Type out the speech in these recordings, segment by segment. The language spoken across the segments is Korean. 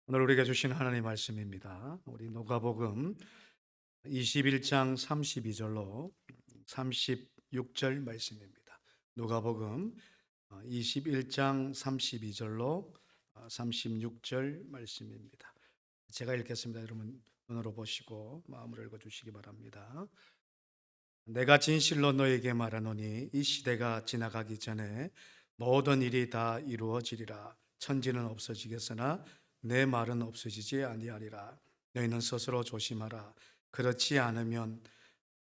오늘 우리에게 주신 하나님의 말씀입니다. 우리 누가복음 21장 32절로 36절 말씀입니다. 누가복음 21장 32절로 36절 말씀입니다. 제가 읽겠습니다. 여러분 눈으로 보시고 마음으로 읽어주시기 바랍니다. 내가 진실로 너에게 말하노니 이 시대가 지나가기 전에 모든 일이 다 이루어지리라. 천지는 없어지겠으나 내 말은 없어지지 아니하리라. 너희는 스스로 조심하라. 그렇지 않으면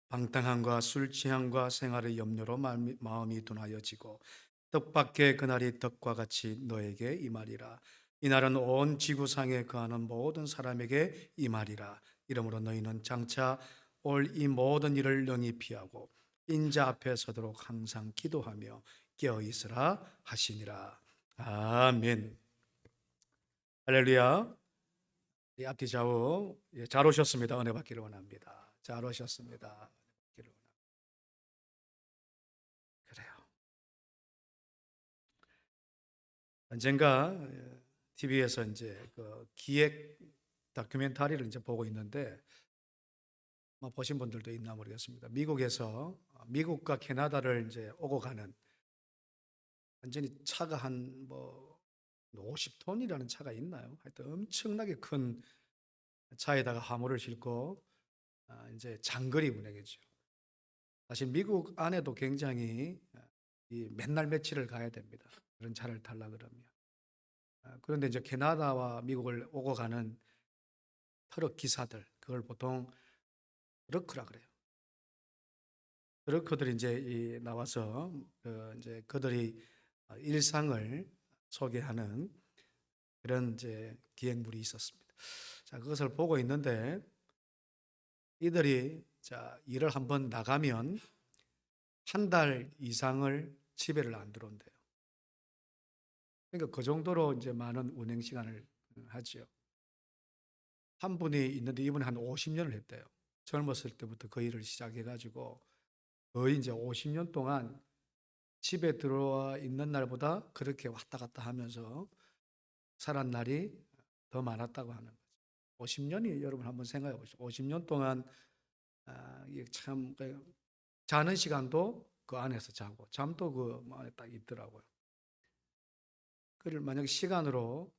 방탕함과 술 취함과 생활의 염려로 마음이 둔하여지고 뜻밖의 그날이 덕과 같이 너에게 임하리라. 이날은 온 지구상에 거하는 모든 사람에게 임하리라. 이러므로 너희는 장차 올 이 모든 일을 능히 피하고 인자 앞에 서도록 항상 기도하며 깨어 있으라 하시니라. 아멘. 할렐루야. 앞뒤 좌우 잘 오셨습니다. 은혜 받기를 원합니다. 잘 오셨습니다. 은혜 받기를 원합니다. 그래요. 언젠가 TV에서 이제 그 기획 다큐멘터리를 이제 보고 있는데 보신 분들도 있나 모르겠습니다. 미국에서 미국과 캐나다를 이제 오고 가는 완전히 차가 한 50톤이라는 차가 있나요? 하여튼 엄청나게 큰 차에다가 화물을 싣고 이제 장거리 운행이죠. 사실 미국 안에도 굉장히 맨날 며칠을 가야 됩니다. 그런 차를 타려 그러면. 그런데 이제 캐나다와 미국을 오고 가는 트럭 기사들, 그걸 보통 트러크라 그래요. 트러커들이 이제 나와서 이제 그들이 일상을 소개하는 그런 이제 기획물이 있었습니다. 자, 그것을 보고 있는데 이들이 일을 한번 나가면 한 달 이상을 집에를 안 들어온대요. 그러니까 그 정도로 이제 많은 운행 시간을 하지요. 한 분이 있는데 이분이 한 50년을 했대요. 젊었을 때부터 그 일을 시작해가지고 거의 이제 50년 동안 집에 들어와 있는 날보다 그렇게 왔다 갔다 하면서 살았 날이 더 많았다고 하는 거죠. 50년이 여러분 한번 생각해 보시죠. 50년 동안 이게 참 자는 시간도 그 안에서 자고 잠도 그 안에 딱 있더라고요. 그를 만약 시간으로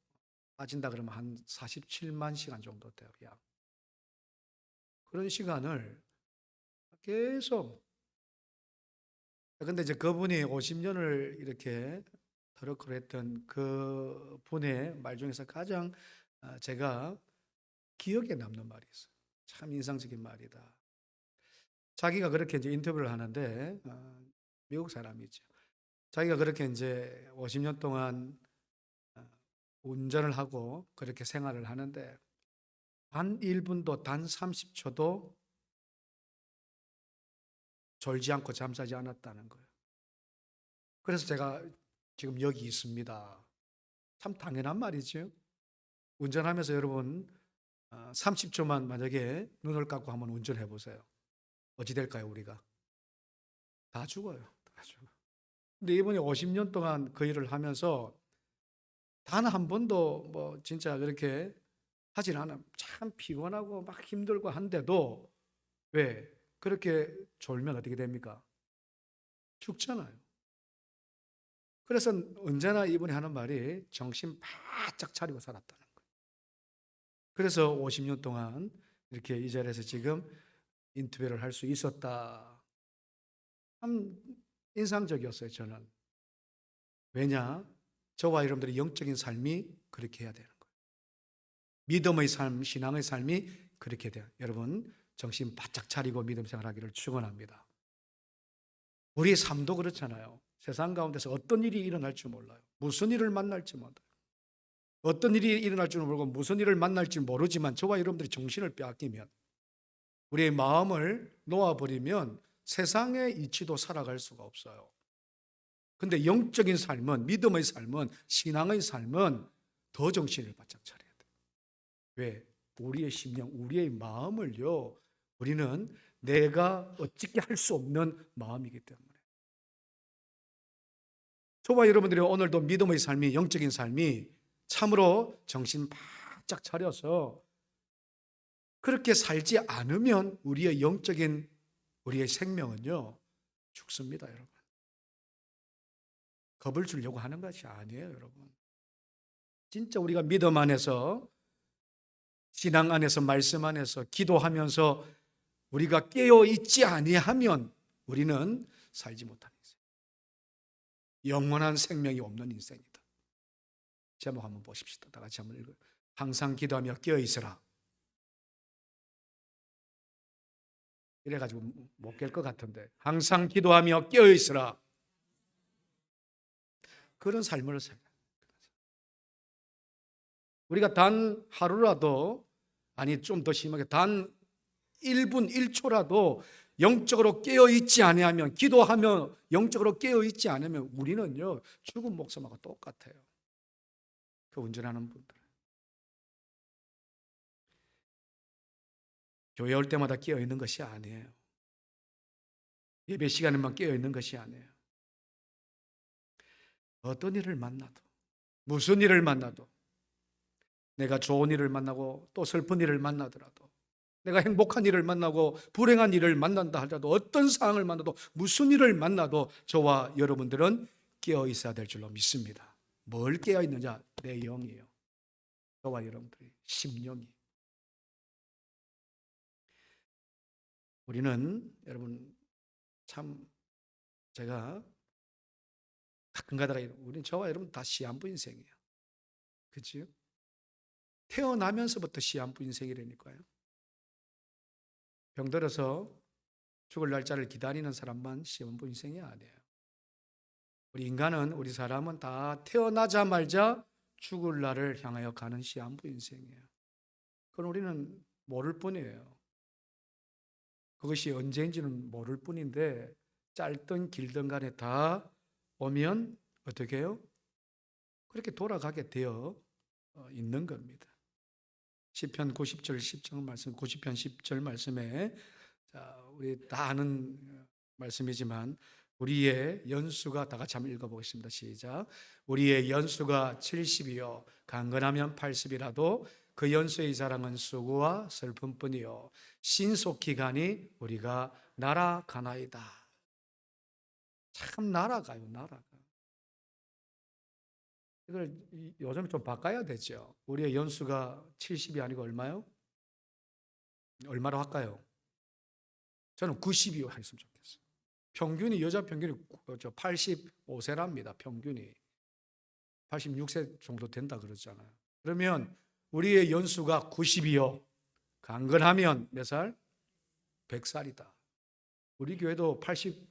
빠진다 그러면 한 47만 시간 정도 돼요. 약. 그런 시간을 계속. 근데 이제 그분이 50년을 이렇게 트러크를 했던 그 분의 말 중에서 가장 제가 기억에 남는 말이 있어요. 참 인상적인 말이다. 자기가 그렇게 이제 인터뷰를 하는데 미국 사람이죠. 자기가 그렇게 이제 50년 동안 운전을 하고 그렇게 생활을 하는데 단 1분도 단 30초도 졸지 않고 잠자지 않았다는 거예요. 그래서 제가 지금 여기 있습니다. 참 당연한 말이죠. 운전하면서 여러분 30초만 만약에 눈을 감고 한번 운전해 보세요. 어찌 될까요, 우리가? 다 죽어요. 다 죽어요. 근데 이분이 50년 동안 그 일을 하면서 단 한 번도 진짜 그렇게 하진 않아. 참 피곤하고 막 힘들고 한데도 왜 그렇게 졸면 어떻게 됩니까? 죽잖아요. 그래서 언제나 이분이 하는 말이 정신 바짝 차리고 살았다는 거예요. 그래서 50년 동안 이렇게 이 자리에서 지금 인터뷰를 할 수 있었다. 참 인상적이었어요, 저는. 왜냐? 저와 여러분들의 영적인 삶이 그렇게 해야 되는 거예요. 믿음의 삶, 신앙의 삶이 그렇게 돼요. 여러분, 정신 바짝 차리고 믿음 생활하기를 축원합니다. 우리의 삶도 그렇잖아요. 세상 가운데서 어떤 일이 일어날지 몰라요. 무슨 일을 만날지 몰라요. 어떤 일이 일어날 줄 모르고 무슨 일을 만날지 모르지만 저와 여러분들이 정신을 빼앗기면 우리의 마음을 놓아버리면 세상의 이치도 살아갈 수가 없어요. 근데 영적인 삶은, 믿음의 삶은, 신앙의 삶은 더 정신을 바짝 차려야 돼요. 왜? 우리의 심령, 우리의 마음을요, 우리는 내가 어떻게 할 수 없는 마음이기 때문에. 저와 여러분들이 오늘도 믿음의 삶이, 영적인 삶이 참으로 정신 바짝 차려서 그렇게 살지 않으면 우리의 영적인 우리의 생명은요 죽습니다, 여러분. 겁을 주려고 하는 것이 아니에요, 여러분. 진짜 우리가 믿음 안에서, 신앙 안에서, 말씀 안에서 기도하면서 우리가 깨어 있지 아니하면 우리는 살지 못하는 인생, 영원한 생명이 없는 인생이다. 제목 한번 보십시다. 다 같이 한번 읽어요. 항상 기도하며 깨어 있으라. 이래가지고 못 깰 것 같은데, 항상 기도하며 깨어 있으라. 그런 삶을 살아요. 우리가 단 하루라도, 아니 좀 더 심하게 단 1분 1초라도 영적으로 깨어 있지 아니하면, 기도하며 영적으로 깨어 있지 않으면 우리는요 죽은 목숨하고 똑같아요. 그 운전하는 분들, 교회 올 때마다 깨어 있는 것이 아니에요. 예배 시간에만 깨어 있는 것이 아니에요. 어떤 일을 만나도, 무슨 일을 만나도, 내가 좋은 일을 만나고 또 슬픈 일을 만나더라도, 내가 행복한 일을 만나고 불행한 일을 만난다 하더라도, 어떤 상황을 만나도, 무슨 일을 만나도 저와 여러분들은 깨어 있어야 될 줄로 믿습니다. 뭘 깨어 있느냐? 내 영이에요. 저와 여러분들의 심령이. 우리는 여러분 참, 제가 가끔 가다가 우리는 저와 여러분 다 시한부 인생이에요. 그렇죠? 태어나면서부터 시한부 인생이라니까요. 병들어서 죽을 날짜를 기다리는 사람만 시한부 인생이 아니에요. 우리 인간은, 우리 사람은 다 태어나자마자 죽을 날을 향하여 가는 시한부 인생이에요. 그건 우리는 모를 뿐이에요. 그것이 언제인지는 모를 뿐인데, 짧든 길든 간에 다 오면 어떻게 해요? 그렇게 돌아가게 되어 있는 겁니다. 시편 90절 10절 말씀, 90편 10절 말씀에, 우리 다 아는 말씀이지만 우리의 연수가, 다 같이 한번 읽어보겠습니다. 시작. 우리의 연수가 70이요 강건하면 80이라도 그 연수의 자랑은 수고와 슬픔뿐이요 신속히 가니 우리가 날아가나이다. 참 날아가요, 날아가. 이걸 요즘 좀 바꿔야 되죠. 우리의 연수가 70이 아니고 얼마요? 얼마로 할까요? 저는 90이 했으면 좋겠어요. 평균이, 여자 평균이 85세랍니다. 평균이 86세 정도 된다 그러잖아요. 그러면 우리의 연수가 90이요 강건하면 몇 살? 100살이다. 우리 교회도 80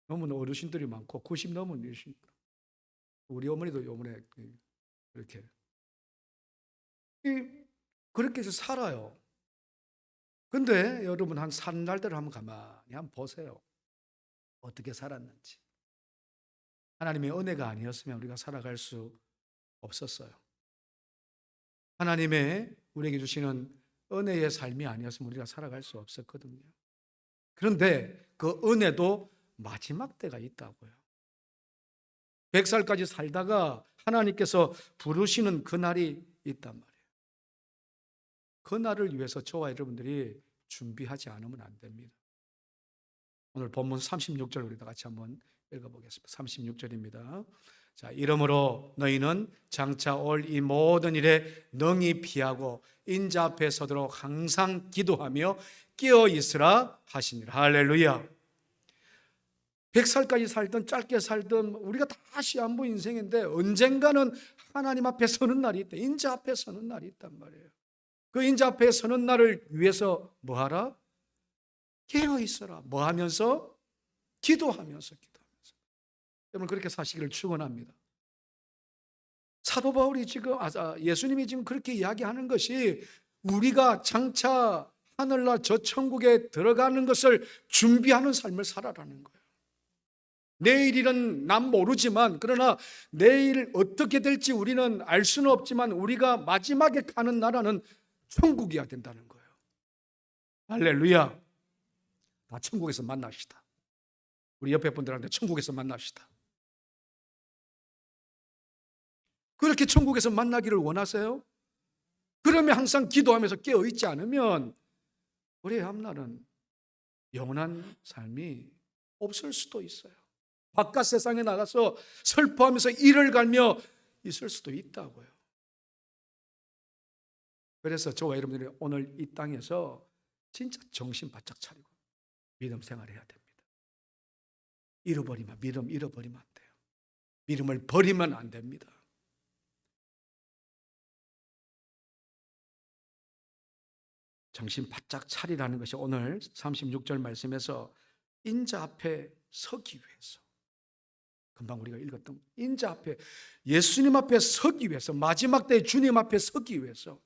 넘은 어르신들이 많고 90 넘은 어르신, 우리 어머니도 요번에 그렇게 그렇게 해서 살아요. 근데 여러분 한 사는 날들을 한번 가만히 한번 보세요. 어떻게 살았는지. 하나님의 은혜가 아니었으면 우리가 살아갈 수 없었어요. 하나님의 우리에게 주시는 은혜의 삶이 아니었으면 우리가 살아갈 수 없었거든요. 그런데 그 은혜도 마지막 때가 있다고요. 100살까지 살다가 하나님께서 부르시는 그날이 있단 말이에요. 그날을 위해서 저와 여러분들이 준비하지 않으면 안 됩니다. 오늘 본문 36절 우리 다 같이 한번 읽어보겠습니다. 36절입니다. 자, 이러므로 너희는 장차 올 이 모든 일에 능히 피하고 인자 앞에 서도록 항상 기도하며 깨어 있으라 하시니라. 할렐루야. 100살까지 살든 짧게 살든 우리가 다 시한부 인생인데 언젠가는 하나님 앞에 서는 날이 있다. 인자 앞에 서는 날이 있단 말이에요. 그 인자 앞에 서는 날을 위해서 뭐 하라? 깨어 있어라. 뭐 하면서? 기도하면서. 여러분 그렇게 사시기를 축원합니다. 사도 바울이 지금, 예수님이 지금 그렇게 이야기하는 것이 우리가 장차 하늘나 저 천국에 들어가는 것을 준비하는 삶을 살아라는 거예요. 내일일은 난 모르지만, 그러나 내일 어떻게 될지 우리는 알 수는 없지만 우리가 마지막에 가는 나라는 천국이어야 된다는 거예요. 할렐루야. 다 천국에서 만납시다. 우리 옆에 분들한테 천국에서 만납시다. 그렇게 천국에서 만나기를 원하세요? 그러면 항상 기도하면서 깨어 있지 않으면 우리의 앞날은 영원한 삶이 없을 수도 있어요. 바깥 세상에 나가서 슬퍼하면서 이를 갈며 있을 수도 있다고요. 그래서 저와 여러분들이 오늘 이 땅에서 진짜 정신 바짝 차리고 믿음 생활해야 됩니다. 믿음 잃어버리면 안 돼요. 믿음을 버리면 안 됩니다. 정신 바짝 차리라는 것이 오늘 36절 말씀에서 인자 앞에 서기 위해서, 금방 우리가 읽었던 인자 앞에, 예수님 앞에 서기 위해서, 마지막 때 주님 앞에 서기 위해서.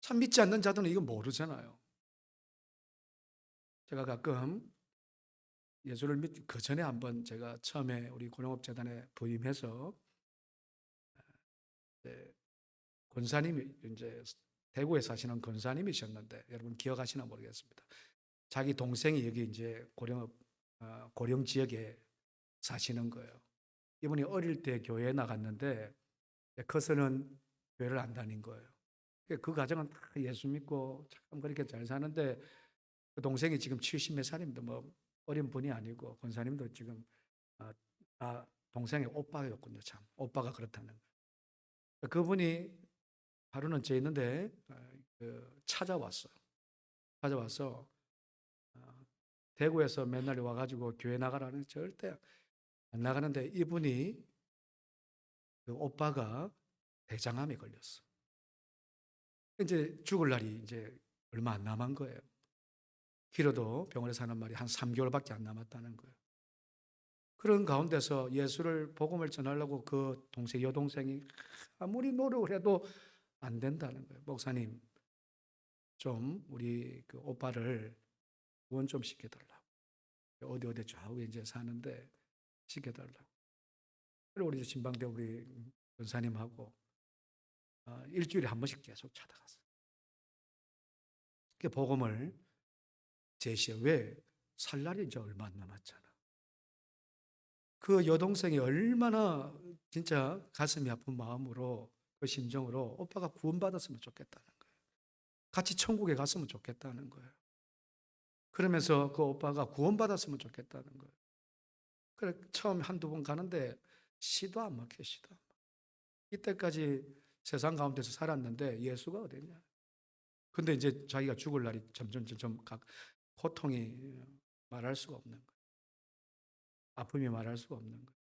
참 믿지 않는 자들은 이거 모르잖아요. 제가 가끔 예수를 믿기 그 전에 한번 제가 처음에 우리 고령업재단에 부임해서 권사님이 이제 대구에 사시는 권사님이셨는데 여러분 기억하시나 모르겠습니다. 자기 동생이 여기 이제 고령 지역에 사시는 거예요. 이분이 어릴 때 교회에 나갔는데 커서는 교회를 안 다닌 거예요. 그 가정은 다 예수 믿고 참 그렇게 잘 사는데 그 동생이 지금 70몇 살입니다. 뭐 어린 분이 아니고 권사님도 지금 동생의 오빠였군요. 참 오빠가 그렇다는 거예요. 그분이 하루는 제 있는데 찾아와서 대구에서 맨날 와가지고 교회 나가라는 절대 안 나가는데 이분이 그 오빠가 대장암에 걸렸어. 이제 죽을 날이 이제 얼마 안 남은 거예요. 길어도 병원에 사는 말이 한 3개월밖에 안 남았다는 거예요. 그런 가운데서 예수를 복음을 전하려고 그 여동생이 아무리 노력을 해도 안 된다는 거예요. 목사님, 좀 우리 그 오빠를 구원 좀 시켜달라고. 어디 좌우에 이제 사는데 시켜달라고. 그리고 우리 진방대 우리 권사님하고 일주일에 한 번씩 계속 찾아갔어요. 그 복음을 제시해. 왜? 살 날이 이제 얼마 안 남았잖아. 그 여동생이 얼마나 진짜 가슴이 아픈 마음으로 그 심정으로 오빠가 구원받았으면 좋겠다는 거예요. 같이 천국에 갔으면 좋겠다는 거예요. 그러면서 그 오빠가 구원받았으면 좋겠다는 거예요. 그래 처음 한두 번 가는데 시도 안 막혀. 이때까지 세상 가운데서 살았는데 예수가 어딨냐. 근데 이제 자기가 죽을 날이 점점 고통이 말할 수가 없는 거예요. 아픔이 말할 수가 없는 거예요.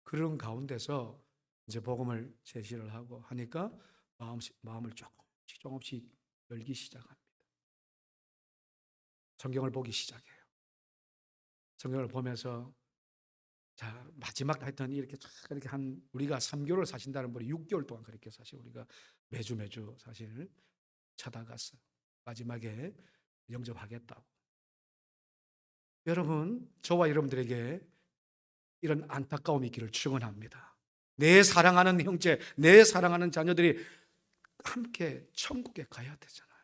그런 가운데서 이제 복음을 제시를 하고 하니까 마음을 조금씩 열기 시작합니다. 성경을 보기 시작해요. 성경을 보면서 자 마지막 하여튼 이렇게 우리가 3개월 사신다는 분이 6개월 동안 그렇게 사실 우리가 매주 사실 찾아갔어요. 마지막에 영접하겠다고. 여러분, 저와 여러분들에게 이런 안타까움이 있기를 축원합니다. 내 사랑하는 형제, 내 사랑하는 자녀들이 함께 천국에 가야 되잖아요.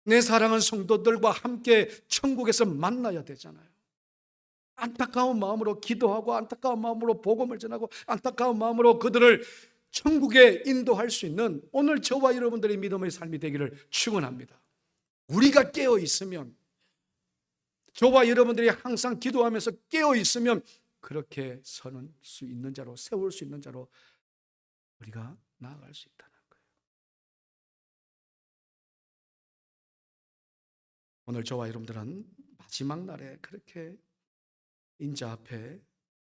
내 사랑하는 성도들과 함께 천국에서 만나야 되잖아요. 안타까운 마음으로 기도하고 안타까운 마음으로 복음을 전하고 안타까운 마음으로 그들을 천국에 인도할 수 있는 오늘 저와 여러분들의 믿음의 삶이 되기를 축원합니다. 우리가 깨어 있으면, 저와 여러분들이 항상 기도하면서 깨어 있으면 그렇게 서는 수 있는 자로, 세울 수 있는 자로 우리가 나아갈 수 있다는 거예요. 오늘 저와 여러분들은 마지막 날에 그렇게 인자 앞에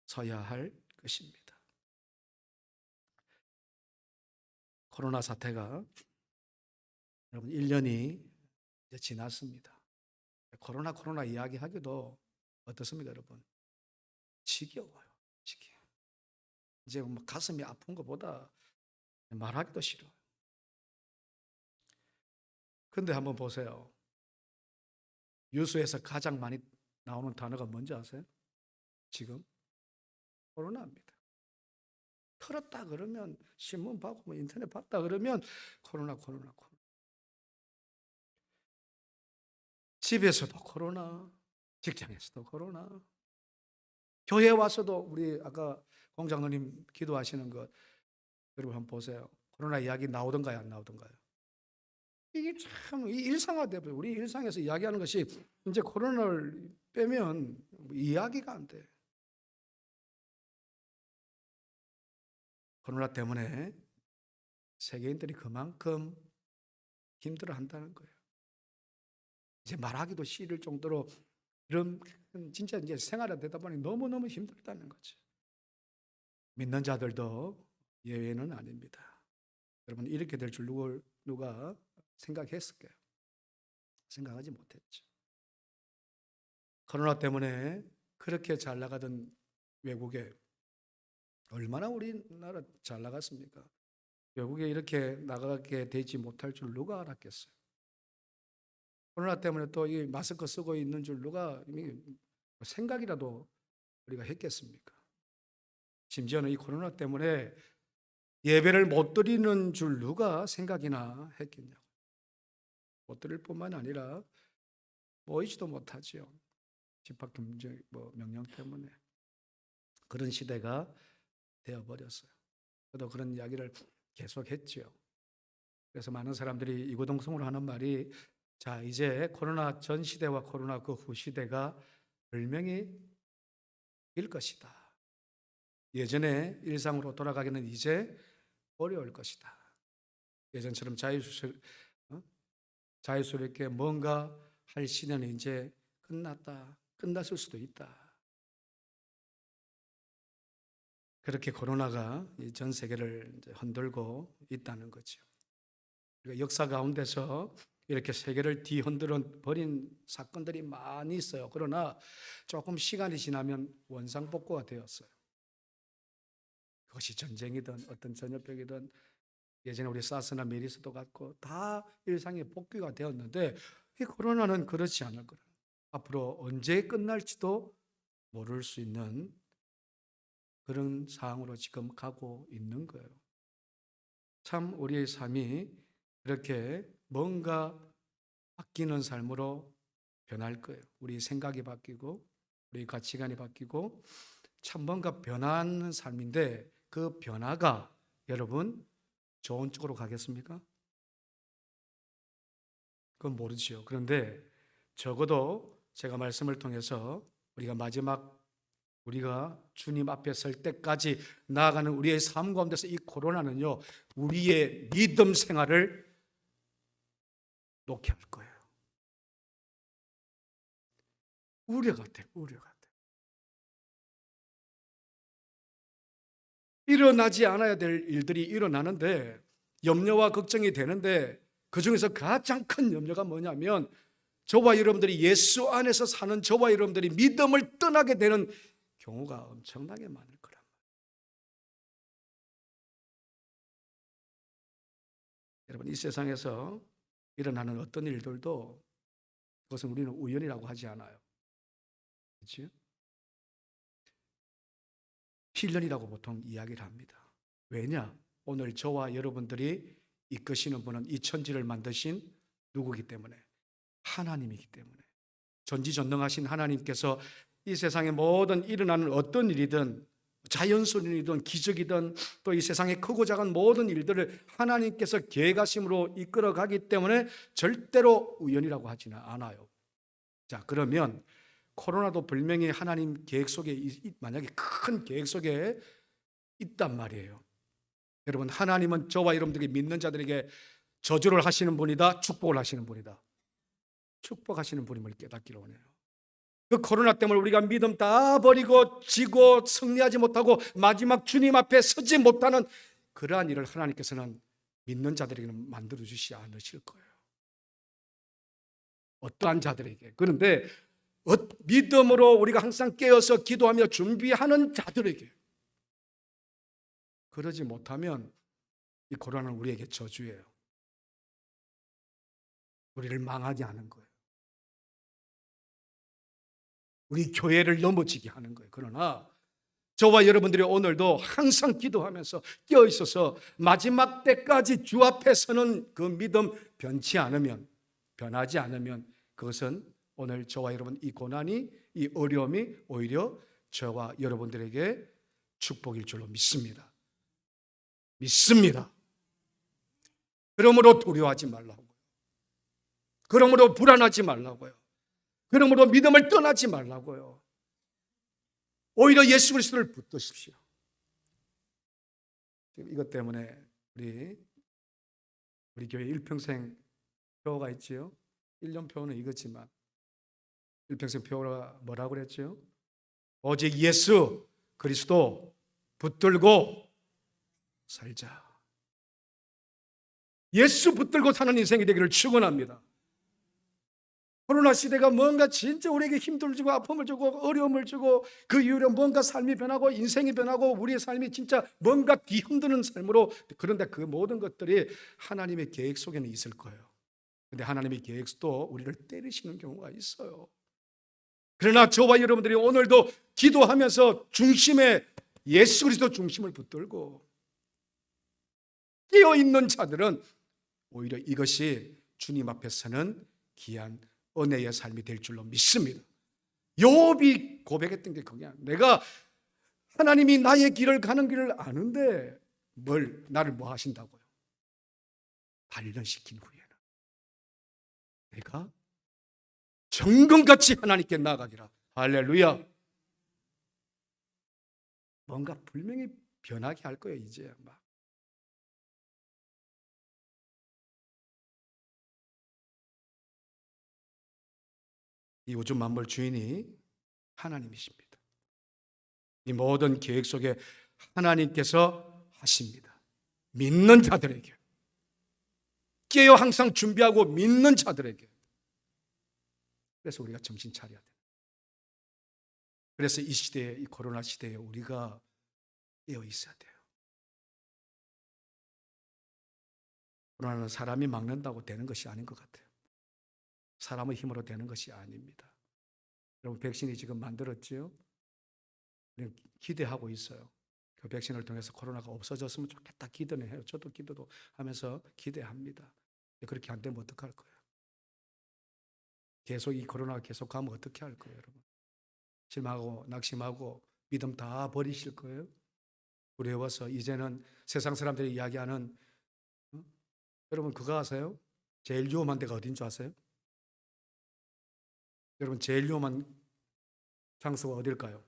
서야 할 것입니다. 코로나 사태가 여러분 1년이 이제 지났습니다. 코로나 이야기하기도 어떻습니까, 여러분? 지겨워요. 지겨워. 이제 뭐 가슴이 아픈 것보다 말하기도 싫어요. 근데 한번 보세요. 뉴스에서 가장 많이 나오는 단어가 뭔지 아세요? 지금 코로나입니다. 틀었다 그러면 신문 보고 뭐 인터넷 봤다 그러면 코로나. 집에서도 코로나, 직장에서도 코로나, 교회 와서도 우리 아까 공장로님 기도하시는 것 여러분 한번 보세요. 코로나 이야기 나오던가요, 안 나오던가요? 이게 참 일상화돼 버려. 우리 일상에서 이야기하는 것이 이제 코로나를 빼면 이야기가 안 돼. 코로나 때문에 세계인들이 그만큼 힘들어한다는 거예요. 이제 말하기도 싫을 정도로 이런 진짜 이제 생활화되다 보니 너무너무 힘들다는 거죠. 믿는 자들도 예외는 아닙니다. 여러분 이렇게 될 줄 누가 생각했을까요? 생각하지 못했죠. 코로나 때문에 그렇게 잘 나가던 외국에 얼마나 우리나라 잘 나갔습니까? 외국에 이렇게 나가게 되지 못할 줄 누가 알았겠어요? 코로나 때문에 또 이 마스크 쓰고 있는 줄 누가 이미 생각이라도 우리가 했겠습니까? 심지어는 이 코로나 때문에 예배를 못 드리는 줄 누가 생각이나 했겠냐고. 못 드릴 뿐만 아니라 모이지도 못하지요. 집합 금지 명령 때문에 그런 시대가 되어버렸어요. 저도 그런 이야기를 계속했죠. 그래서 많은 사람들이 이구동성으로 하는 말이 자 이제 코로나 전 시대와 코로나 그 후 시대가 분명히 일 것이다. 예전에 일상으로 돌아가기는 이제 어려울 것이다. 예전처럼 자유스럽게 뭔가 할 시대는 이제 끝났다. 끝났을 수도 있다. 그렇게 코로나가 전 세계를 이제 흔들고 있다는 거죠. 그러니까 역사 가운데서 이렇게 세계를 뒤흔들어 버린 사건들이 많이 있어요. 그러나 조금 시간이 지나면 원상복구가 되었어요. 그것이 전쟁이든 어떤 전염병이든 예전에 우리 사스나 메르스도 같고 다 일상의 복귀가 되었는데 이 코로나는 그렇지 않을 거예요. 앞으로 언제 끝날지도 모를 수 있는 그런 상황으로 지금 가고 있는 거예요. 참 우리의 삶이 이렇게 뭔가 바뀌는 삶으로 변할 거예요. 우리 생각이 바뀌고 우리 가치관이 바뀌고 참 뭔가 변하는 삶인데 그 변화가 여러분 좋은 쪽으로 가겠습니까? 그건 모르지요. 그런데 적어도 제가 말씀을 통해서 우리가 마지막 우리가 주님 앞에 설 때까지 나아가는 우리의 삶 가운데서 이 코로나는요 우리의 믿음 생활을 놓게 할 거예요. 우려 같아요. 우려 같아요. 일어나지 않아야 될 일들이 일어나는데 염려와 걱정이 되는데 그중에서 가장 큰 염려가 뭐냐면 저와 여러분들이 예수 안에서 사는 저와 여러분들이 믿음을 떠나게 되는 경우가 엄청나게 많을 거란 말이에요. 여러분 이 세상에서 일어나는 어떤 일들도 그것은 우리는 우연이라고 하지 않아요. 그렇죠? 필연이라고 보통 이야기를 합니다. 왜냐? 오늘 저와 여러분들이 이끄시는 분은 이 천지를 만드신 누구기 때문에 하나님이기 때문에 전지전능하신 하나님께서 이 세상에 모든 일어나는 어떤 일이든 자연소년이든 기적이든 또 이 세상에 크고 작은 모든 일들을 하나님께서 계획하심으로 이끌어가기 때문에 절대로 우연이라고 하지는 않아요. 자, 그러면 코로나도 분명히 하나님 계획 속에 만약에 큰 계획 속에 있단 말이에요. 여러분 하나님은 저와 여러분들이 믿는 자들에게 저주를 하시는 분이다, 축복을 하시는 분이다. 축복하시는 분임을 깨닫기를 원해요. 그 코로나 때문에 우리가 믿음 다 버리고 지고 승리하지 못하고 마지막 주님 앞에 서지 못하는 그러한 일을 하나님께서는 믿는 자들에게는 만들어 주시지 않으실 거예요. 어떠한 자들에게. 그런데 믿음으로 우리가 항상 깨어서 기도하며 준비하는 자들에게 그러지 못하면 이 코로나는 우리에게 저주예요. 우리를 망하게 하는 거예요. 우리 교회를 넘어지게 하는 거예요. 그러나 저와 여러분들이 오늘도 항상 기도하면서 깨어 있어서 마지막 때까지 주 앞에 서는 그 믿음 변하지 않으면 그것은 오늘 저와 여러분 이 고난이 이 어려움이 오히려 저와 여러분들에게 축복일 줄로 믿습니다. 믿습니다. 그러므로 두려워하지 말라고요. 그러므로 불안하지 말라고요. 그러므로 믿음을 떠나지 말라고요. 오히려 예수 그리스도를 붙드십시오. 이것 때문에 우리 교회 일평생 표가 있지요. 1년 표는 이거지만 일평생 표가 뭐라고 그랬죠? 오직 예수 그리스도 붙들고 살자. 예수 붙들고 사는 인생이 되기를 축원합니다. 코로나 시대가 뭔가 진짜 우리에게 힘들 주고 아픔을 주고 어려움을 주고 그 이후로 뭔가 삶이 변하고 인생이 변하고 우리의 삶이 진짜 뭔가 뒤흔드는 삶으로, 그런데 그 모든 것들이 하나님의 계획 속에는 있을 거예요. 그런데 하나님의 계획도 우리를 때리시는 경우가 있어요. 그러나 저와 여러분들이 오늘도 기도하면서 중심에 예수 그리스도 중심을 붙들고 깨어있는 자들은 오히려 이것이 주님 앞에서는 귀한 은혜의 삶이 될 줄로 믿습니다. 욥이 고백했던 게 그게 내가 하나님이 나의 길을 가는 길을 아는데 나를 뭐 하신다고요? 단련시킨 후에는 내가 정금같이 하나님께 나아가기라. 할렐루야. 뭔가 분명히 변하게 할 거예요. 이제 막 이 우주 만물 주인이 하나님이십니다. 이 모든 계획 속에 하나님께서 하십니다. 믿는 자들에게, 깨어 항상 준비하고 믿는 자들에게. 그래서 우리가 정신 차려야 돼요. 그래서 이 시대에, 이 코로나 시대에 우리가 깨어 있어야 돼요. 코로나는 사람이 막는다고 되는 것이 아닌 것 같아요. 사람의 힘으로 되는 것이 아닙니다. 여러분, 백신이 지금 만들었지요? 우리는 기대하고 있어요. 그 백신을 통해서 코로나가 없어졌으면 좋겠다 기도는 해요. 저도 기도도 하면서 기대합니다. 그렇게 안 되면 어떡할 거예요? 계속 이 코로나가 계속 가면 어떻게 할 거예요, 여러분? 실망하고 낙심하고 믿음 다 버리실 거예요? 두려워서 이제는 세상 사람들이 이야기하는 여러분 그거 아세요? 제일 위험한 데가 어딘 줄 아세요? 여러분 제일 위험한 장소가 어딜까요?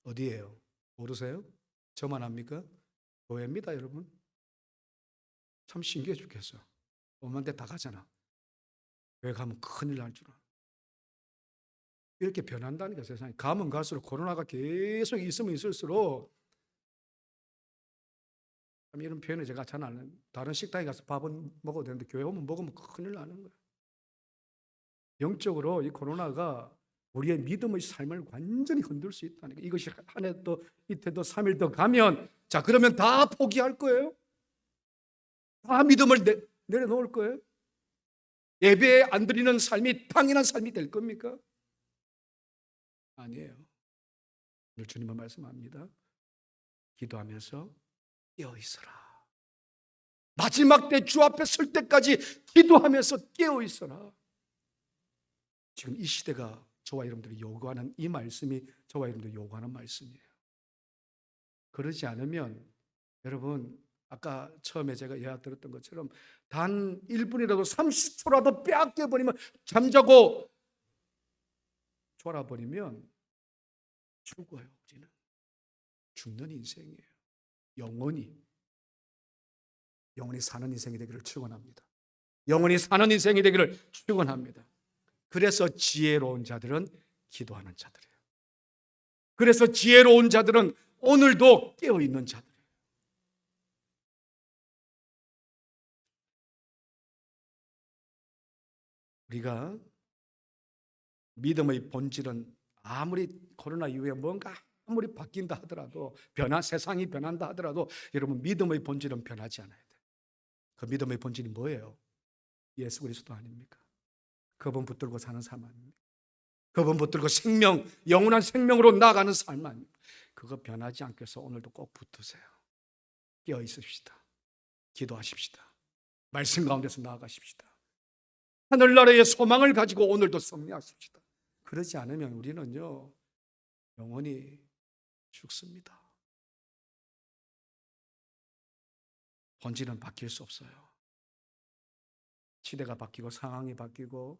어디예요? 모르세요? 저만 압니까? 교회입니다, 여러분. 참 신기해 죽겠어. 오만 데 다 가잖아. 교회 가면 큰일 날 줄 알아. 이렇게 변한다니까 세상이. 가면 갈수록 코로나가 계속 있으면 있을수록, 이런 표현을 제가 잘 안 해요. 다른 식당에 가서 밥은 먹어도 되는데 교회 오면 먹으면 큰일 나는 거예요. 영적으로 이 코로나가 우리의 믿음의 삶을 완전히 흔들 수 있다니까. 이것이 한 해 또 이틀 또 3일 더 가면 자 그러면 다 포기할 거예요? 다 믿음을 내려놓을 거예요? 예배 안 드리는 삶이 당연한 삶이 될 겁니까? 아니에요. 오늘 주님은 말씀합니다. 기도하면서 깨어 있어라. 마지막 때 주 앞에 설 때까지 기도하면서 깨어 있어라. 지금 이 시대가 저와 여러분들이 요구하는 이 말씀이 저와 여러분들이 요구하는 말씀이에요. 그러지 않으면 여러분 아까 처음에 제가 이야기 들었던 것처럼 단 1분이라도 30초라도 빼앗겨버리면 잠자고 졸아버리면 죽어요. 우리는 죽는 인생이에요. 영원히 사는 인생이 되기를 축원합니다. 영원히 사는 인생이 되기를 축원합니다. 그래서 지혜로운 자들은 기도하는 자들이에요. 그래서 지혜로운 자들은 오늘도 깨어있는 자들이에요. 우리가 믿음의 본질은 아무리 코로나 이후에 뭔가 아무리 바뀐다 하더라도 세상이 변한다 하더라도 여러분 믿음의 본질은 변하지 않아야 돼요. 그 믿음의 본질이 뭐예요? 예수 그리스도 아닙니까? 그분 붙들고 사는 삶 아닙니까? 그분 붙들고 영원한 생명으로 나아가는 삶 아닙니까? 그거 변하지 않게 해서 오늘도 꼭 붙으세요. 깨어 있읍시다. 기도하십시다. 말씀 가운데서 나아가십시다. 하늘나라의 소망을 가지고 오늘도 승리하십시다. 그러지 않으면 우리는요 영원히 죽습니다. 본질은 바뀔 수 없어요. 시대가 바뀌고 상황이 바뀌고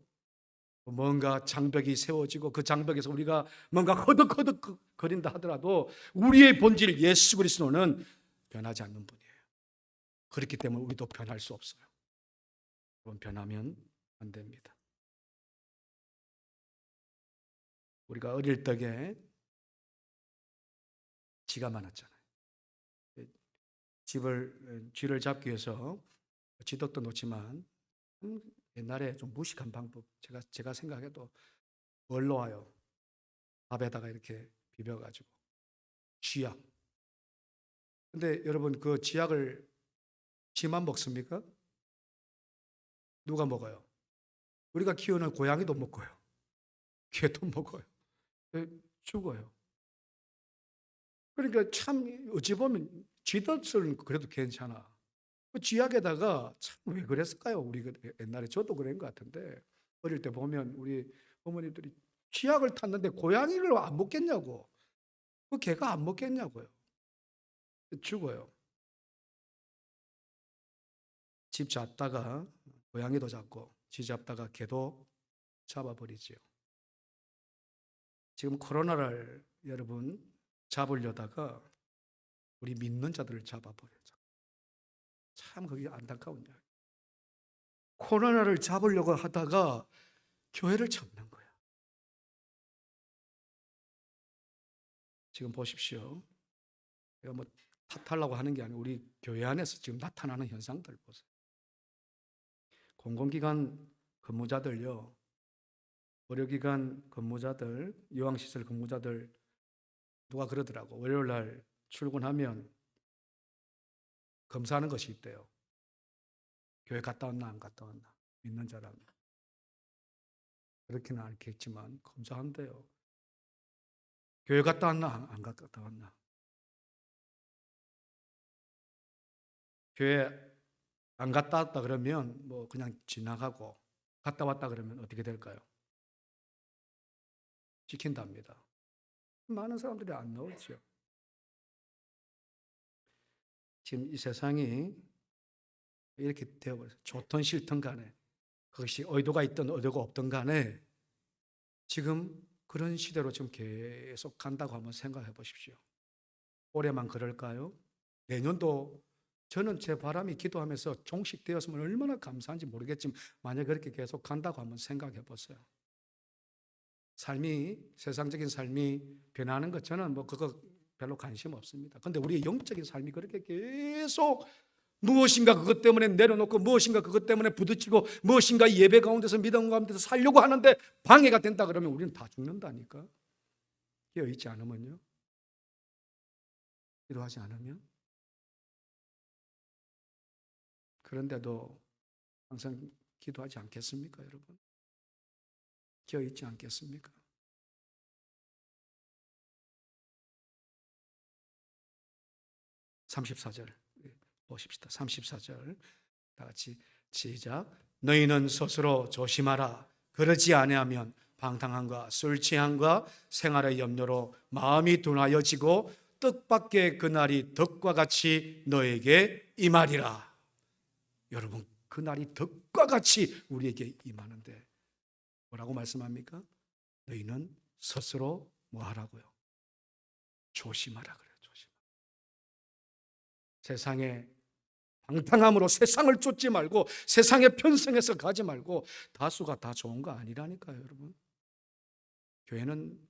뭔가 장벽이 세워지고 그 장벽에서 우리가 뭔가 허덕허덕 거린다 하더라도 우리의 본질 예수 그리스도는 변하지 않는 분이에요. 그렇기 때문에 우리도 변할 수 없어요. 여러분, 변하면 안 됩니다. 우리가 어릴 적에 쥐가 많았잖아요. 쥐를 잡기 위해서 쥐떡도 놓지만 옛날에 좀 무식한 방법, 제가 생각해도 뭘 놓아요? 밥에다가 이렇게 비벼가지고 쥐약. 근데 여러분, 그 쥐약을 쥐만 먹습니까? 누가 먹어요? 우리가 키우는 고양이도 먹고요. 개도 먹어요. 죽어요. 그러니까 참 어찌 보면 쥐덫은 그래도 괜찮아. 그 쥐약에다가 참 왜 그랬을까요? 우리 옛날에 저도 그런 것 같은데 어릴 때 보면 우리 어머니들이 쥐약을 탔는데 고양이를 안 먹겠냐고. 그 개가 안 먹겠냐고요. 죽어요. 집 잡다가 고양이도 잡고 쥐 잡다가 개도 잡아버리지요. 지금 코로나를 여러분 잡으려다가 우리 믿는 자들을 잡아버려요. 참 그게 안타까운 이야기. 코로나를 잡으려고 하다가 교회를 잡는 거야. 지금 보십시오. 제가 뭐 탓하려고 하는 게 아니고 우리 교회 안에서 지금 나타나는 현상들 보세요. 공공기관 근무자들요, 의료기관 근무자들, 요양시설 근무자들 누가 그러더라고. 월요일 날 출근하면 검사하는 것이 있대요. 교회 갔다 왔나 안 갔다 왔나 믿는 자라면. 그렇게는 않겠지만 검사한대요. 교회 갔다 왔나 안 갔다 왔나. 교회 안 갔다 왔다 그러면 뭐 그냥 지나가고 갔다 왔다 그러면 어떻게 될까요? 지킨답니다. 많은 사람들이 안 나오죠. 지금 이 세상이 이렇게 되어버렸어요. 좋든 싫든 간에 그것이 의도가 있든 의도가 없든 간에 지금 그런 시대로 지금 계속 간다고 한번 생각해 보십시오. 올해만 그럴까요? 내년도 저는 제 바람이 기도하면서 종식되었으면 얼마나 감사한지 모르겠지만 만약 그렇게 계속 간다고 한번 생각해 보세요. 삶이, 세상적인 삶이 변하는 것 저는 뭐 그거 별로 관심 없습니다. 근데 우리의 영적인 삶이 그렇게 계속 무엇인가 그것 때문에 내려놓고 무엇인가 그것 때문에 부딪히고 무엇인가 예배 가운데서 믿음 가운데서 살려고 하는데 방해가 된다 그러면 우리는 다 죽는다니까. 깨어있지 않으면요. 기도하지 않으면. 그런데도 항상 기도하지 않겠습니까, 여러분? 깨어있지 않겠습니까? (34절) 보십시다. 34절 다 같이 시작. 너희는 스스로 조심하라. 그러지 아니하면 방탕함과 술 취함과 생활의 염려로 마음이 둔하여지고 뜻밖의 그날이 덕과 같이 너에게 임하리라. 여러분, 그날이 덕과 같이 우리에게 임하는데 뭐라고 말씀합니까? 너희는 스스로 뭐 하라고요? 조심하라 그래요. 조심. 세상에 방탕함으로 세상을 쫓지 말고 세상에 편성해서 가지 말고 다수가 다 좋은 거 아니라니까요, 여러분. 교회는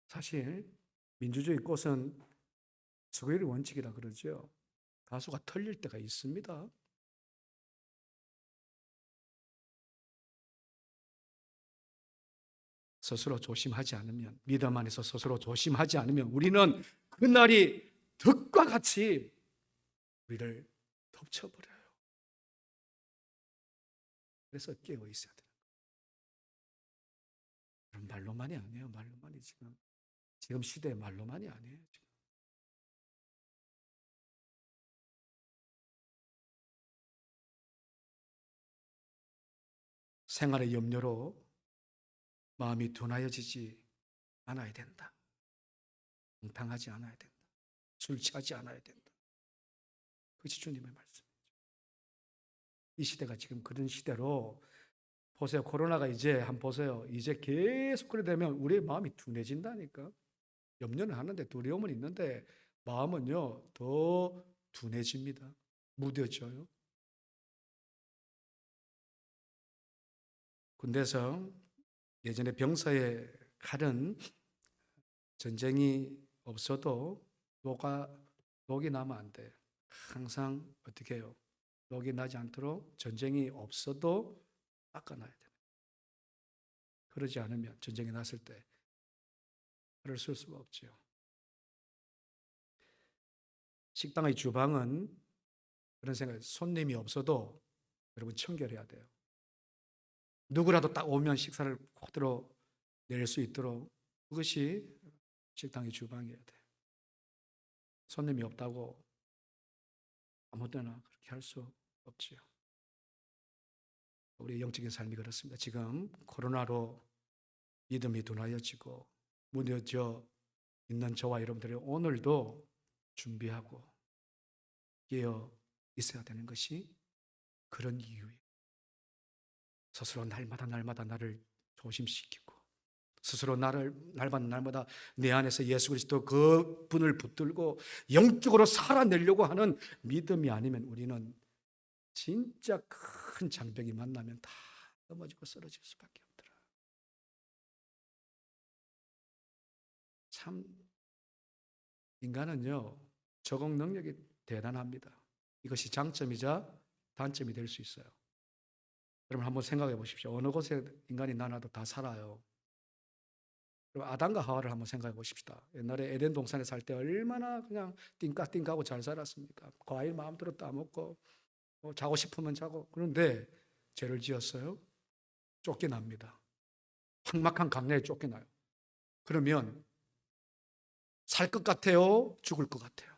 사실 민주주의 꽃은 수고의 원칙이라 그러죠. 다수가 틀릴 때가 있습니다. 스스로 조심하지 않으면, 믿음 안에서 스스로 조심하지 않으면 우리는 그날이 덕과 같이 우리를 덮쳐버려요. 그래서 깨어 있어야 돼요. 말로만이 아니에요. 말로만이 지금 시대의 말로만이 아니에요. 지금. 생활의 염려로 마음이 둔하여지지 않아야 된다. 방탕하지 않아야 된다. 술 취하지 않아야 된다. 그것이 주님의 말씀이죠. 이 시대가 지금 그런 시대로 보세요. 코로나가 이제 한번 보세요. 이제 계속 그래 되면 우리의 마음이 둔해진다니까. 염려는 하는데 두려움은 있는데 마음은요 더 둔해집니다. 무뎌져요. 군대에서 예전에 병사의 칼은 전쟁이 없어도 녹이 나면 안 돼. 항상 어떻게 해요? 녹이 나지 않도록 전쟁이 없어도 닦아놔야 돼. 그러지 않으면 전쟁이 났을 때 칼을 쓸 수가 없죠. 식당의 주방은 그런 생각이 손님이 없어도 여러분 청결해야 돼요. 누구라도 딱 오면 식사를 그대로 낼 수 있도록 그것이 식당의 주방이어야 돼. 손님이 없다고 아무 때나 그렇게 할 수 없지요. 우리의 영적인 삶이 그렇습니다. 지금 코로나로 믿음이 둔하여지고 무뎌져 있는 저와 여러분들이 오늘도 준비하고 깨어 있어야 되는 것이 그런 이유예요. 스스로 날마다 나를 조심시키고 스스로 날마다 내 안에서 예수 그리스도 그 분을 붙들고 영적으로 살아내려고 하는 믿음이 아니면 우리는 진짜 큰 장벽이 만나면 다 넘어지고 쓰러질 수밖에 없더라. 참 인간은요 적응 능력이 대단합니다. 이것이 장점이자 단점이 될 수 있어요. 여러분 한번 생각해 보십시오. 어느 곳에 인간이 나눠도 다 살아요. 그럼 아담과 하와를 한번 생각해 보십시다. 옛날에 에덴 동산에 살 때 얼마나 그냥 띵까띵까하고 잘 살았습니까? 과일 마음대로 따먹고 자고 싶으면 자고. 그런데 죄를 지었어요. 쫓겨납니다. 삭막한 강야에 쫓겨나요. 그러면 살 것 같아요? 죽을 것 같아요?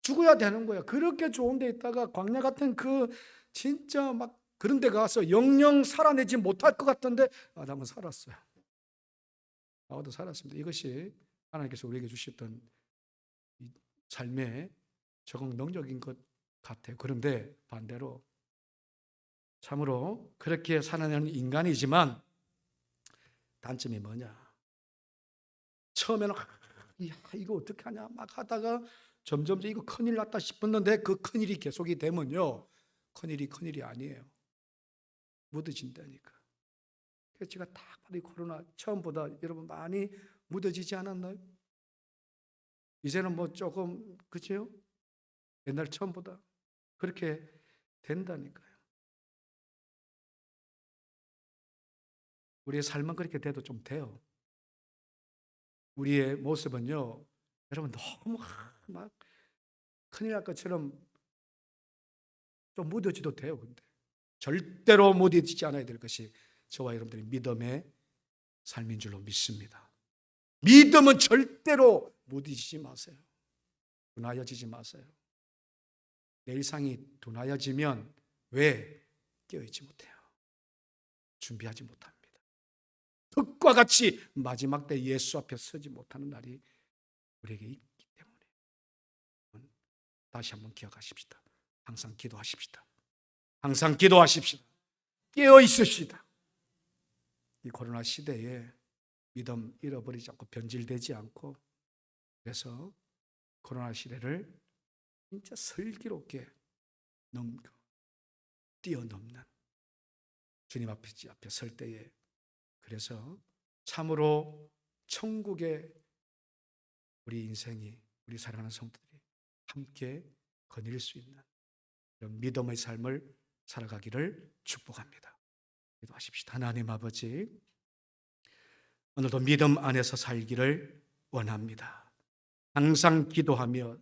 죽어야 되는 거야. 그렇게 좋은 데 있다가 광야 같은 그 진짜 막 그런 데 가서 영영 살아내지 못할 것 같던데 아담은 살았어요. 하와도 살았습니다. 이것이 하나님께서 우리에게 주셨던 이 삶의 적응 능력인 것 같아요. 그런데 반대로 참으로 그렇게 살아내는 인간이지만 단점이 뭐냐? 처음에는 이거 어떻게 하냐 막 하다가 점점 이거 큰일 났다 싶었는데 그 큰일이 계속이 되면요 큰일이 아니에요. 묻어진다니까. 그래서 제가 딱 봐도 이 코로나 처음보다 여러분 많이 묻어지지 않았나요? 이제는 뭐 조금 그죠? 옛날 처음보다 그렇게 된다니까요. 우리의 삶은 그렇게 돼도 좀 돼요. 우리의 모습은요 여러분 너무 막 큰일 날 것처럼 좀 무뎌지도 돼요. 근데 절대로 무뎌지지 않아야 될 것이 저와 여러분들의 믿음의 삶인 줄로 믿습니다. 믿음은 절대로 무뎌지지 마세요. 둔하여지지 마세요. 내 일상이 둔하여지면 왜 깨어있지 못해요? 준비하지 못합니다. 흙과 같이 마지막 때 예수 앞에 서지 못하는 날이 우리에게 있기 때문에 다시 한번 기억하십시다. 항상 기도하십시다. 항상 기도하십시다. 깨어 있으시다. 이 코로나 시대에 믿음 잃어버리지 않고 변질되지 않고 그래서 코로나 시대를 진짜 슬기롭게 뛰어넘는 주님 앞에 설 때에 그래서 참으로 천국의 우리 인생이 우리 사랑하는 성도들이 함께 거닐 수 있는 이런 믿음의 삶을 살아가기를 축복합니다. 기도하십시다. 하나님 아버지 오늘도 믿음 안에서 살기를 원합니다. 항상 기도하며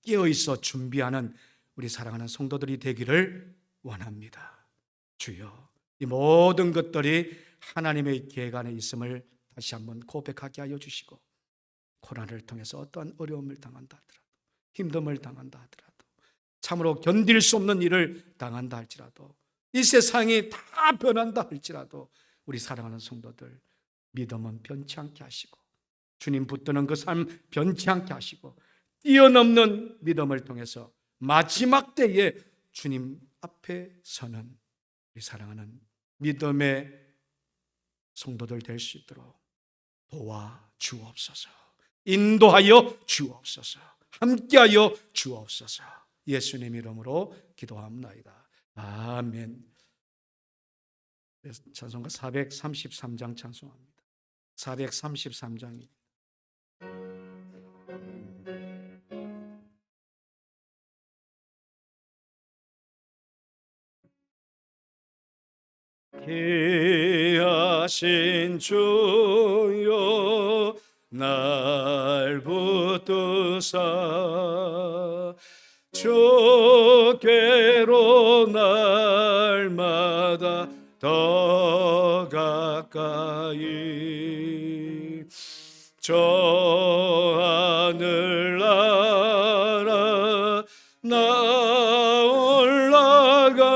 깨어있어 준비하는 우리 사랑하는 성도들이 되기를 원합니다. 주여 이 모든 것들이 하나님의 계획 안에 있음을 다시 한번 고백하게 하여 주시고 코로나를 통해서 어떠한 어려움을 당한다 하더라도 힘듦을 당한다 하더라도 참으로 견딜 수 없는 일을 당한다 할지라도 이 세상이 다 변한다 할지라도 우리 사랑하는 성도들 믿음은 변치 않게 하시고 주님 붙드는 그 삶 변치 않게 하시고 뛰어넘는 믿음을 통해서 마지막 때에 주님 앞에 서는 우리 사랑하는 믿음의 성도들 될 수 있도록 도와 주옵소서. 인도하여 주옵소서. 함께하여 주옵소서. 예수님 이름으로 기도합니다. 아멘. 찬송가 433장 찬송합니다. 433장입니다. 귀하신 주여 날 붙드사 주께로 날마다 더 가까이 저 하늘 나라 나 올라가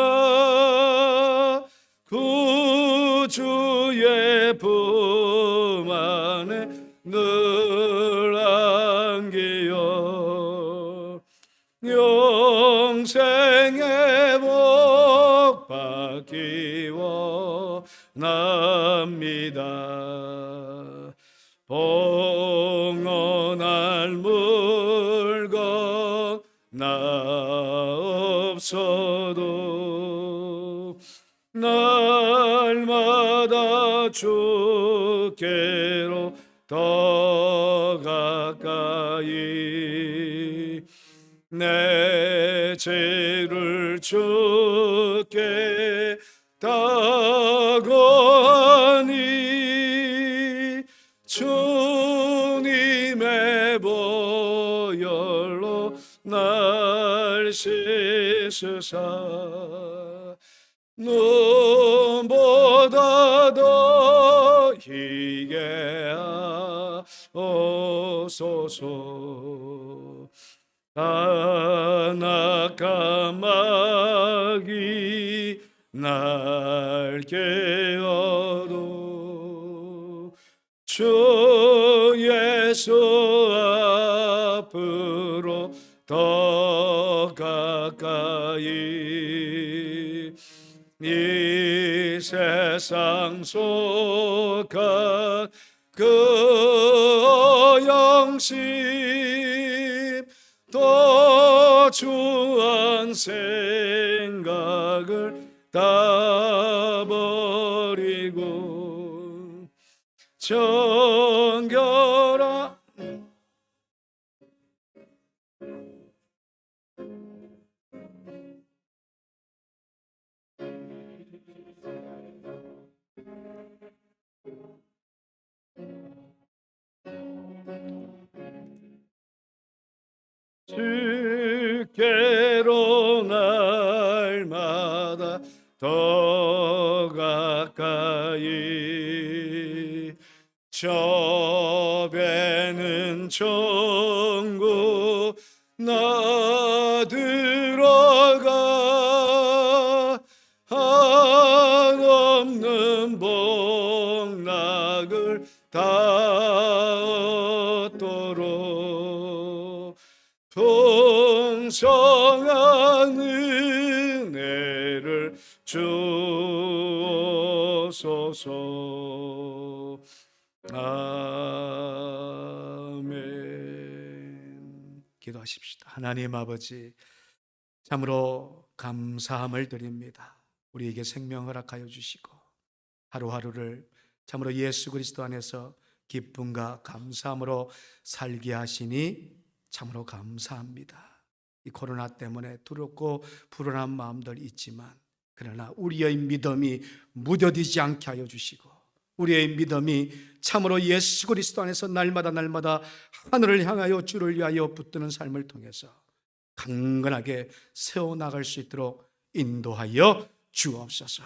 구주의 품 안에 늘 안기어 영생의 복 받기 원합니다. 봉헌할 물건 나 없어도 날마다 주께로 더 가까이 내 죄를 주께 다거하니 주님의 보혈로 날 씻으사 눈보다 더 희게 하옵소서. 안악한 마귀 날 깨어도 주 예수 앞으로 더 가까이 이 세상 속한 그 영심 또 주한 생각을 다 버리고 정결한 주께로 날마다 더 가까이 저 배는 천국 나 들어가 한없는 복락을 다 얻도록 풍성한 은혜를 주옵소서. 아멘. 기도하십시다. 하나님 아버지, 참으로 감사함을 드립니다. 우리에게 생명 허락하여 주시고 하루하루를 참으로 예수 그리스도 안에서 기쁨과 감사함으로 살게 하시니 참으로 감사합니다. 이 코로나 때문에 두렵고 불안한 마음들 있지만 그러나 우리의 믿음이 무뎌지지 않게 하여 주시고 우리의 믿음이 참으로 예수 그리스도 안에서 날마다 하늘을 향하여 주를 위하여 붙드는 삶을 통해서 강건하게 세워나갈 수 있도록 인도하여 주옵소서.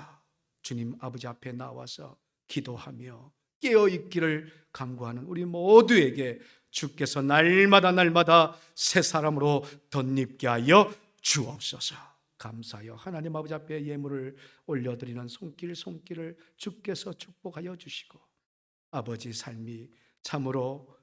주님 아버지 앞에 나와서 기도하며 깨어있기를 간구하는 우리 모두에게 주께서 날마다 새 사람으로 덧입게 하여 주옵소서. 감사하여 하나님 아버지 앞에 예물을 올려드리는 손길을 주께서 축복하여 주시고 아버지 삶이 참으로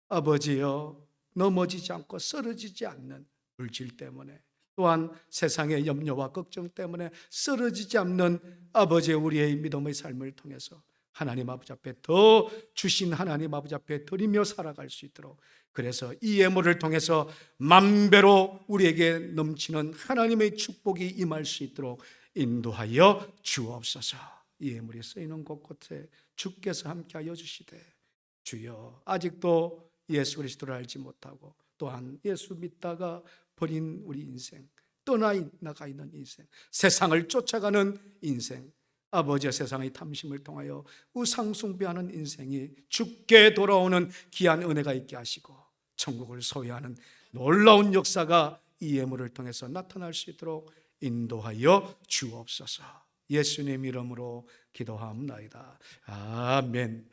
아버지여 넘어지지 않고 쓰러지지 않는 물질 때문에 또한 세상의 염려와 걱정 때문에 쓰러지지 않는 아버지의 우리의 믿음의 삶을 통해서 하나님 아버지 앞에 더 주신 하나님 아버지 앞에 드리며 살아갈 수 있도록, 그래서 이 예물을 통해서 만배로 우리에게 넘치는 하나님의 축복이 임할 수 있도록 인도하여 주옵소서. 이 예물이 쓰이는 곳곳에 주께서 함께하여 주시되, 주여 아직도 예수 그리스도를 알지 못하고 또한 예수 믿다가 버린 우리 인생, 떠나가 있는 인생, 세상을 쫓아가는 인생, 아버지의 세상의 탐심을 통하여 우상숭배하는 인생이 주께 돌아오는 귀한 은혜가 있게 하시고 천국을 소유하는 놀라운 역사가 이 예물을 통해서 나타날 수 있도록 인도하여 주옵소서. 예수님 이름으로 기도하옵나이다. 아멘.